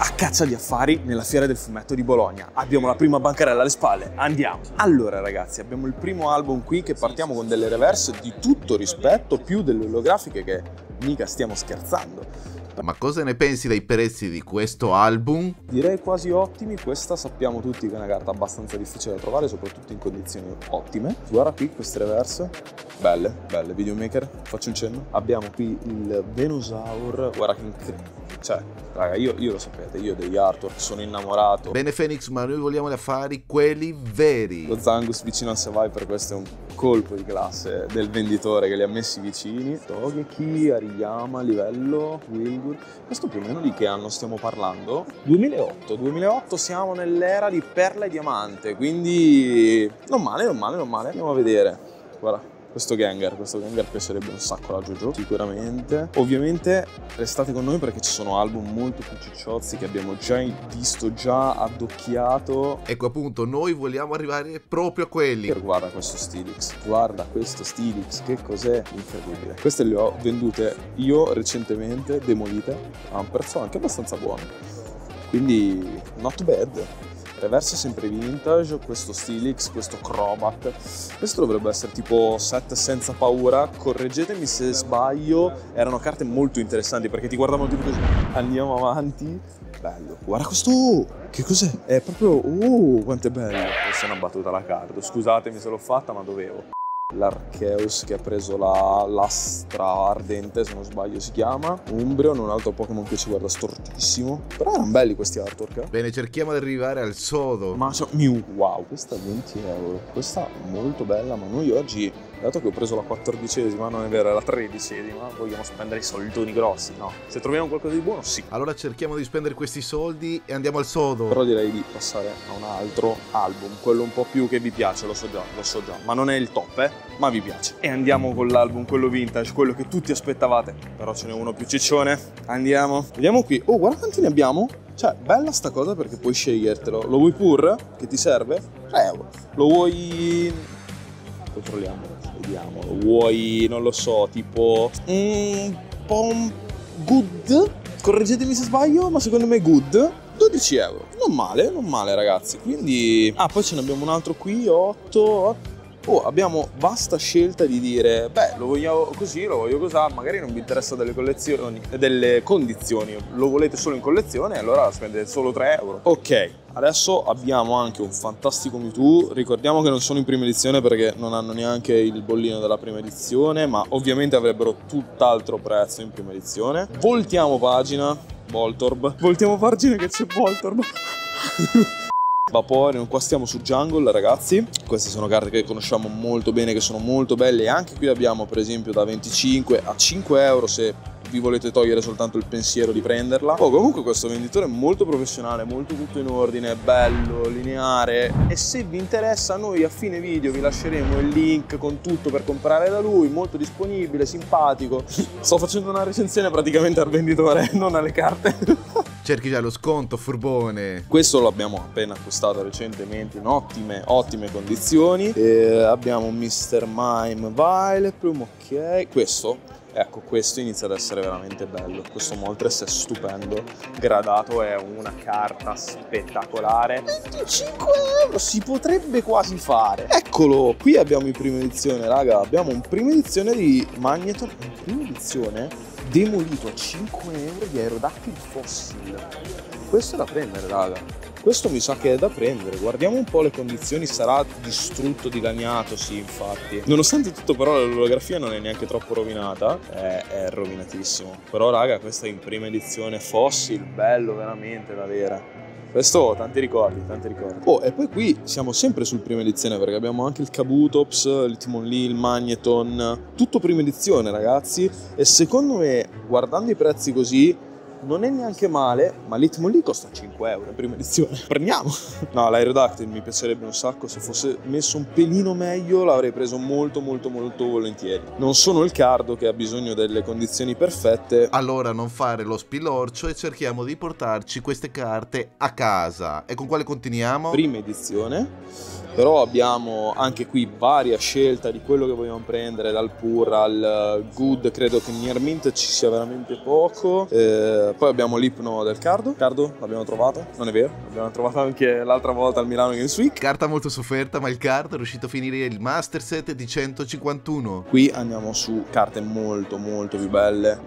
a caccia di affari nella fiera del fumetto di Bologna. Abbiamo la prima bancarella alle spalle, andiamo! Allora ragazzi, abbiamo il primo album qui che partiamo con delle reverse di tutto rispetto, più delle olografiche che mica stiamo scherzando. Ma cosa ne pensi dei prezzi di questo album? Direi quasi ottimi, questa sappiamo tutti che è una carta abbastanza difficile da trovare, soprattutto in condizioni ottime. Guarda qui queste reverse, belle, videomaker, faccio un cenno. Abbiamo qui il Venusaur, guarda che cioè, raga, io lo sapete, io degli artwork sono innamorato. Bene Phoenix, ma noi vogliamo gli affari quelli veri. Lo Zangus vicino al Survivor, questo è un colpo di classe del venditore che li ha messi vicini. Togeki, Ariyama, livello, Wilgur. Questo più o meno di che anno stiamo parlando? 2008 siamo nell'era di perla e diamante, quindi non male. Andiamo a vedere. Guarda. Questo Gengar piacerebbe un sacco alla JoJo, sicuramente. Ovviamente restate con noi perché ci sono album molto più cicciozzi che abbiamo già visto, già addocchiato. Ecco appunto, noi vogliamo arrivare proprio a quelli. Guarda questo Steelix, che cos'è? Incredibile. Queste le ho vendute io recentemente, demolite, a un prezzo anche abbastanza buono. Quindi, not bad. Reverse sempre vintage, questo Steelix, questo Crobat. Questo dovrebbe essere tipo set senza paura. Correggetemi se sbaglio, erano carte molto interessanti perché ti guardavano tipo così. Andiamo avanti. Bello. Guarda questo! Che cos'è? È proprio... Oh, quanto è bello! Questa è una battuta alla card. Scusatemi se l'ho fatta, ma dovevo. L'Arceus che ha preso l'Astra Ardente, se non sbaglio si chiama. Umbreon, un altro Pokémon che ci guarda stortissimo. Però erano belli questi artwork. Bene, cerchiamo di arrivare al sodo. Ma Mew, wow, questa 20 euro. Questa molto bella, ma noi oggi, dato che ho preso la 14esima, non è vero, è la 13esima, vogliamo spendere i soldoni grossi, no? Se troviamo qualcosa di buono, sì. Allora cerchiamo di spendere questi soldi e andiamo al sodo. Però direi di passare a un altro album, quello un po' più che vi piace, lo so già, ma non è il top, ma vi piace. E andiamo con l'album, quello vintage, quello che tutti aspettavate, però ce n'è uno più ciccione. Andiamo. Vediamo qui. Oh, guarda quanti ne abbiamo. Cioè, bella sta cosa perché puoi scegliertelo. Lo vuoi pur? Che ti serve? 3 euro. Lo vuoi... Controlliamo, vediamo. Lo vuoi, non lo so, tipo... good? Correggetemi se sbaglio, ma secondo me good. 12 euro. Non male ragazzi. Quindi... Ah, poi ce ne abbiamo un altro qui, 8... Oh, abbiamo vasta scelta di dire, beh, lo voglio così, lo voglio così, magari non vi interessa delle condizioni, lo volete solo in collezione, allora spendete solo 3 euro. Ok, adesso abbiamo anche un fantastico Mewtwo, ricordiamo che non sono in prima edizione perché non hanno neanche il bollino della prima edizione, ma ovviamente avrebbero tutt'altro prezzo in prima edizione. Voltiamo pagina, Voltorb, che c'è Voltorb. Vaporeon, qua stiamo su Jungle ragazzi, queste sono carte che conosciamo molto bene, che sono molto belle e anche qui abbiamo per esempio da 25 a 5 euro se vi volete togliere soltanto il pensiero di prenderla. Oh, comunque questo venditore è molto professionale, molto tutto in ordine, bello, lineare e se vi interessa noi a fine video vi lasceremo il link con tutto per comprare da lui, molto disponibile, simpatico. Sto facendo una recensione praticamente al venditore, non alle carte. Cerchi già lo sconto, furbone. Questo l'abbiamo appena acquistato recentemente in ottime condizioni. E abbiamo un Mr. Mime Vileplume, ok. Questo inizia ad essere veramente bello. Questo Moltres è stupendo. Gradato, è una carta spettacolare. 25 euro si potrebbe quasi fare. Eccolo, qui abbiamo in prima edizione, raga. Abbiamo un prima edizione di Magneton. In prima edizione demolito a 5 euro di Aerodactyl Fossil. Questo è da prendere, raga. Questo mi sa che è da prendere. Guardiamo un po' le condizioni. Sarà distrutto, dilaniato, sì, infatti. Nonostante tutto, però, l'olografia non è neanche troppo rovinata. È rovinatissimo. Però, raga, questa è in prima edizione Fossil. Bello, veramente, da avere. Questo, tanti ricordi. Oh, e poi qui siamo sempre sul prima edizione perché abbiamo anche il Kabutops, il Hitmonlee, il Magneton. Tutto prima edizione, ragazzi. E secondo me, guardando i prezzi così, non è neanche male, ma l'Hitmonlee costa 5 euro in prima edizione. Prendiamo! No, l'Aerodactyl mi piacerebbe un sacco, se fosse messo un pelino meglio l'avrei preso molto volentieri. Non sono il cardo che ha bisogno delle condizioni perfette. Allora non fare lo spilorcio e cerchiamo di portarci queste carte a casa. E con quale continuiamo? Prima edizione. Però abbiamo anche qui varia scelta di quello che vogliamo prendere, dal pur al good. Credo che near mint ci sia veramente poco. Poi abbiamo l'Ipno del Cardo. Cardo l'abbiamo trovato, non è vero? L'abbiamo trovato anche l'altra volta al Milano Games Week. Carta molto sofferta, ma il card è riuscito a finire il Master Set di 151. Qui andiamo su carte molto più belle.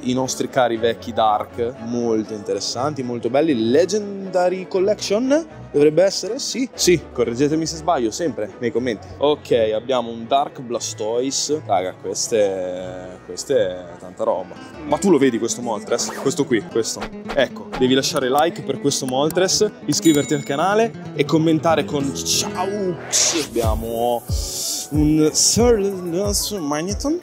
I nostri cari vecchi Dark, molto interessanti, molto belli. Legendary Collection dovrebbe essere? Sì, correggetemi se sbaglio, sempre nei commenti. Ok, abbiamo un Dark Blastoise. Raga, queste è tanta roba. Ma tu lo vedi questo Moltres? Questo qui, questo. Ecco, devi lasciare like per questo Moltres, iscriverti al canale e commentare con ciao. Abbiamo un Sir Magneton.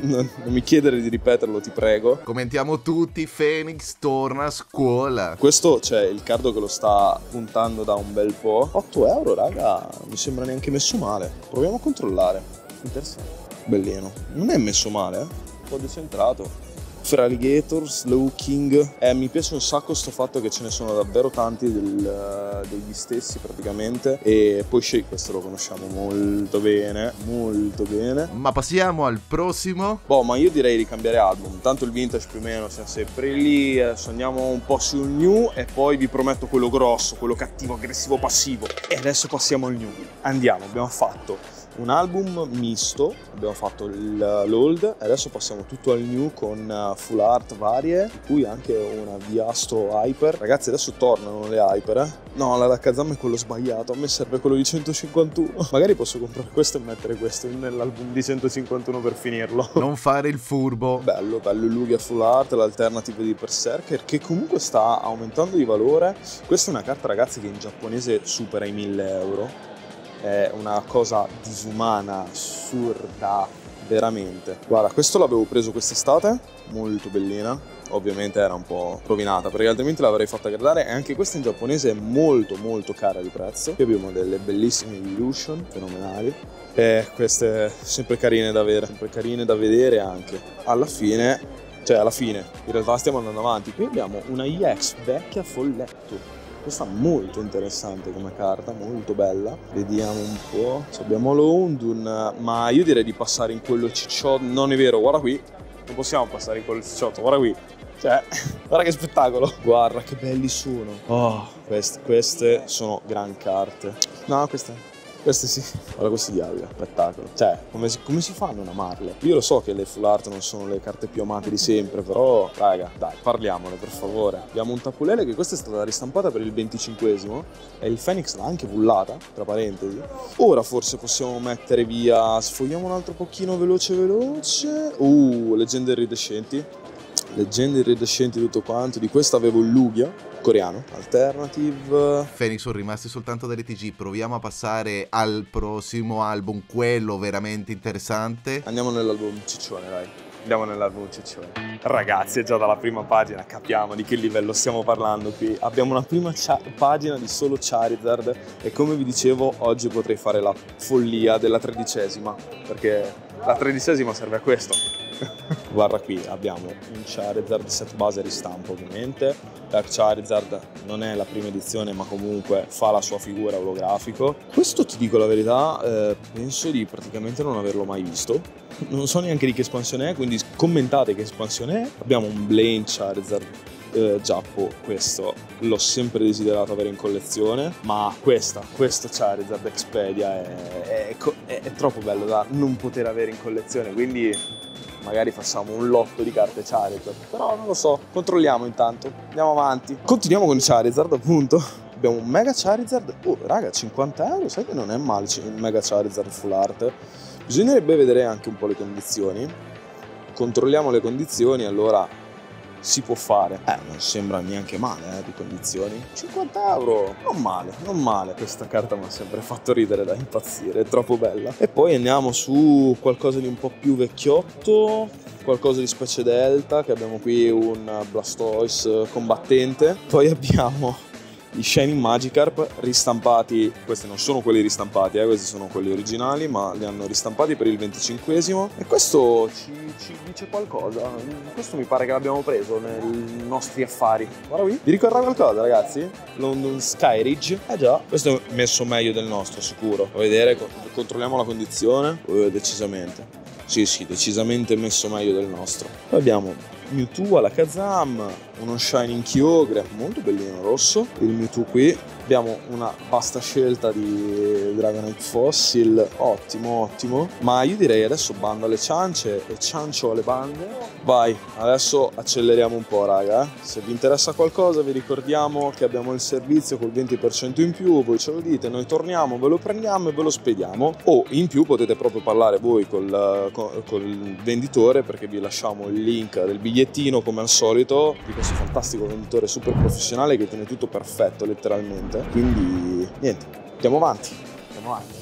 Non mi chiedere di ripeterlo, ti prego. Commentiamo tutti, Phoenix torna a scuola. Questo c'è il Cardo che lo sta puntando da un bel po'. 8 euro, raga, mi sembra neanche messo male. Proviamo a controllare. Interessante. Bellino. Non è messo male, Un po' decentrato. Fraligator, Slow King. Mi piace un sacco sto fatto che ce ne sono davvero tanti degli stessi praticamente. E poi Shake, questo lo conosciamo molto bene. Ma passiamo al prossimo. Boh, ma io direi di cambiare album. Tanto il vintage più o meno siamo sempre lì. Andiamo un po' sul new e poi vi prometto quello grosso, quello cattivo, aggressivo, passivo. E adesso passiamo al new. Andiamo, abbiamo fatto un album misto, abbiamo fatto l'old e adesso passiamo tutto al new con full art varie, di cui anche una Viastro Hyper. Ragazzi, adesso tornano le Hyper, No, la Kazam è quello sbagliato, a me serve quello di 151. Magari posso comprare questo e mettere questo nell'album di 151 per finirlo. Non fare il furbo. Bello il Lugia full art, l'alternative di Berserker, che comunque sta aumentando di valore. Questa è una carta, ragazzi, che in giapponese supera i 1000 euro. È una cosa disumana, assurda, veramente. Guarda, questo l'avevo preso quest'estate, molto bellina. Ovviamente era un po' rovinata perché altrimenti l'avrei fatta gradare, e anche questa in giapponese è molto cara di prezzo. Qui abbiamo delle bellissime Illusion, fenomenali, e queste sempre carine da avere, sempre carine da vedere anche. Alla fine, in realtà stiamo andando avanti. Qui abbiamo una EX vecchia folletto. Questa è molto interessante come carta, molto bella. Vediamo un po'. Abbiamo l'Oundun, ma io direi di passare in quello cicciotto. Non è vero, guarda qui. Non possiamo passare in quello cicciotto, guarda qui. Guarda che spettacolo. Guarda che belli sono. Oh, queste sono gran carte. No, queste sì. Guarda questi diavoli, spettacolo. Come si fanno a non amarle? Io lo so che le full art non sono le carte più amate di sempre, però, raga, dai, parliamone per favore. Abbiamo un Tappulele che questa è stata ristampata per il 25esimo e il Phoenix l'ha anche pullata, tra parentesi. Ora forse possiamo mettere via, sfogliamo un altro pochino veloce. Leggende iridescenti. Leggende iridescenti tutto quanto. Di questa avevo il Lugia coreano, alternative. Phoenix sono rimasti soltanto delle TG. Proviamo a passare al prossimo album, quello veramente interessante. Andiamo nell'album ciccione, dai. Andiamo nell'album ciccione. Ragazzi, è già dalla prima pagina, capiamo di che livello stiamo parlando qui. Abbiamo una prima pagina di solo Charizard e, come vi dicevo, oggi potrei fare la follia della 13ª, perché la 13ª serve a questo. Guarda qui, abbiamo un Charizard set base ristampo, ovviamente. Dark Charizard non è la prima edizione, ma comunque fa la sua figura olografico. Questo, ti dico la verità, penso di praticamente non averlo mai visto. Non so neanche di che espansione è, quindi commentate che espansione è. Abbiamo un Blaine Charizard Giappo, questo l'ho sempre desiderato avere in collezione, ma questo Charizard Expedia è troppo bello da non poter avere in collezione, quindi magari facciamo un lotto di carte Charizard, però non lo so, controlliamo intanto, andiamo avanti. Continuiamo con Charizard, appunto. Abbiamo un Mega Charizard, raga, 50 euro, sai che non è male un Mega Charizard full art. Bisognerebbe vedere anche un po' le condizioni. Controlliamo le condizioni, allora si può fare. Non sembra neanche male, di condizioni. 50 euro, non male. Questa carta mi ha sempre fatto ridere da impazzire, è troppo bella. E poi andiamo su qualcosa di un po' più vecchiotto, qualcosa di specie Delta, che abbiamo qui un Blastoise combattente. Poi abbiamo i Shining Magikarp ristampati. Questi non sono quelli ristampati, questi sono quelli originali, ma li hanno ristampati per il 25esimo. E questo ci dice qualcosa. Questo mi pare che l'abbiamo preso nei nostri affari. Guarda qui. Vi ricorda qualcosa, ragazzi? London Skyridge. Già, questo è messo meglio del nostro, sicuro. A vedere, controlliamo la condizione. Decisamente. Sì, decisamente messo meglio del nostro. Poi abbiamo Mewtwo alla Kazam. uno Shining Kyogre, molto bellino, rosso. Il Mewtwo qui. Abbiamo una vasta scelta di Dragonite Fossil, ottimo, ottimo. Ma io direi adesso bando alle ciance e ciancio alle bande. Vai, adesso acceleriamo un po', raga. Se vi interessa qualcosa vi ricordiamo che abbiamo il servizio col 20% in più, voi ce lo dite, noi torniamo, ve lo prendiamo e ve lo spediamo. O in più potete proprio parlare voi col venditore, perché vi lasciamo il link del bigliettino come al solito di questo fantastico venditore super professionale che tiene tutto perfetto letteralmente. Quindi niente, andiamo avanti.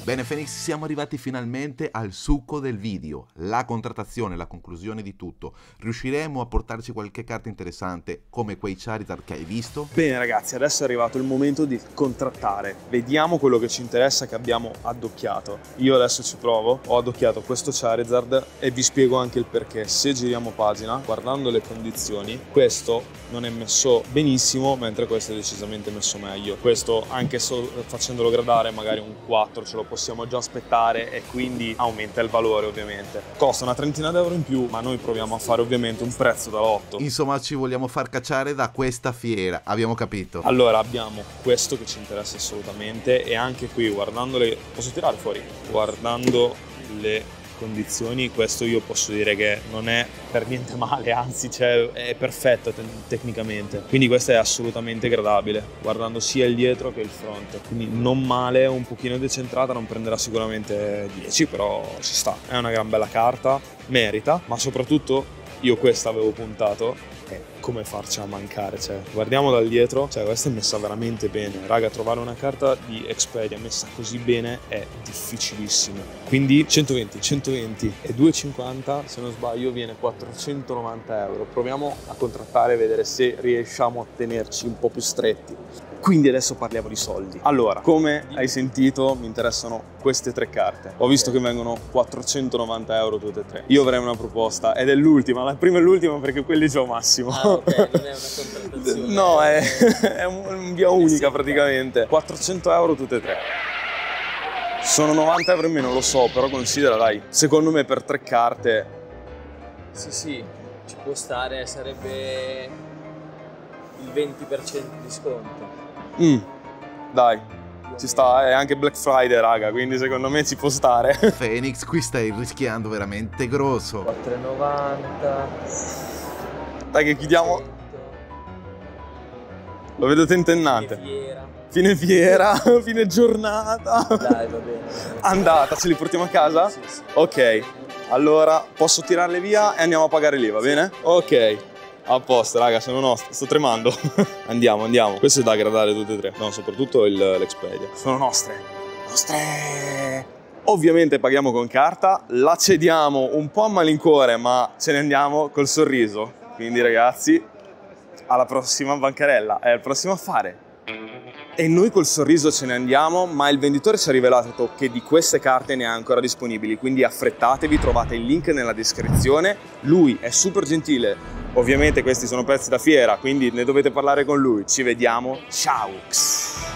Bene Phoenix, siamo arrivati finalmente al succo del video, la contrattazione, la conclusione di tutto. Riusciremo a portarci qualche carta interessante come quei Charizard che hai visto? Bene ragazzi, adesso è arrivato il momento di contrattare. Vediamo quello che ci interessa, che abbiamo addocchiato. Io adesso ci provo, ho addocchiato questo Charizard e vi spiego anche il perché. Se giriamo pagina, guardando le condizioni, questo non è messo benissimo, mentre questo è decisamente messo meglio. Questo, anche facendolo gradare, magari un 4 ce lo possiamo già aspettare e quindi aumenta il valore ovviamente. Costa una trentina d'euro in più, ma noi proviamo a fare ovviamente un prezzo da 8. Insomma, ci vogliamo far cacciare da questa fiera, abbiamo capito. Allora abbiamo questo che ci interessa assolutamente e anche qui guardando le... Posso tirare fuori? Guardando le condizioni, questo io posso dire che non è per niente male, anzi è perfetto tecnicamente, quindi questo è assolutamente gradabile guardando sia il dietro che il fronte, quindi non male, un pochino decentrata, non prenderà sicuramente 10, però ci sta, è una gran bella carta, merita, ma soprattutto io questa avevo puntato. Come farci a mancare, cioè guardiamo dal dietro, cioè questa è messa veramente bene, raga, trovare una carta di Expedia messa così bene è difficilissimo, quindi 120 e 2,50 se non sbaglio viene 490 euro. Proviamo a contrattare e vedere se riusciamo a tenerci un po' più stretti. Quindi adesso parliamo di soldi. Allora, come hai sentito, mi interessano queste 3 carte. Ho visto che vengono 490 euro tutte e 3. Io avrei una proposta, ed è l'ultima, la prima e l'ultima perché quelli già massimo. Ah, ok, non è una contrattazione. No, è un via unica praticamente. 400 euro tutte e 3. Sono 90 euro in meno, lo so, però considera, dai, secondo me per 3 carte... Sì, ci può stare, sarebbe il 20% di sconto. Dai, ci sta, è anche Black Friday, raga, quindi secondo me ci può stare. Phoenix, qui stai rischiando veramente grosso. 4,90. Dai che chiudiamo. 100. Lo vedo tentennante. Fine fiera, fine giornata. Dai, va bene. Andata, ce li portiamo a casa? Sì. Ok, allora posso tirarle via e andiamo a pagare lì, va bene? Ok. A posto, raga, sono nostri, sto tremando. Andiamo. Questo è da gradare tutte e 3. No, soprattutto l'Expedia. Sono nostre. Ovviamente paghiamo con carta, la cediamo un po' a malincuore, ma ce ne andiamo col sorriso. Quindi ragazzi, alla prossima bancarella, è al prossimo affare. E noi col sorriso ce ne andiamo, ma il venditore ci ha rivelato che di queste carte ne ha ancora disponibili, quindi affrettatevi, trovate il link nella descrizione. Lui è super gentile. Ovviamente questi sono pezzi da fiera, quindi ne dovete parlare con lui. Ci vediamo, ciao!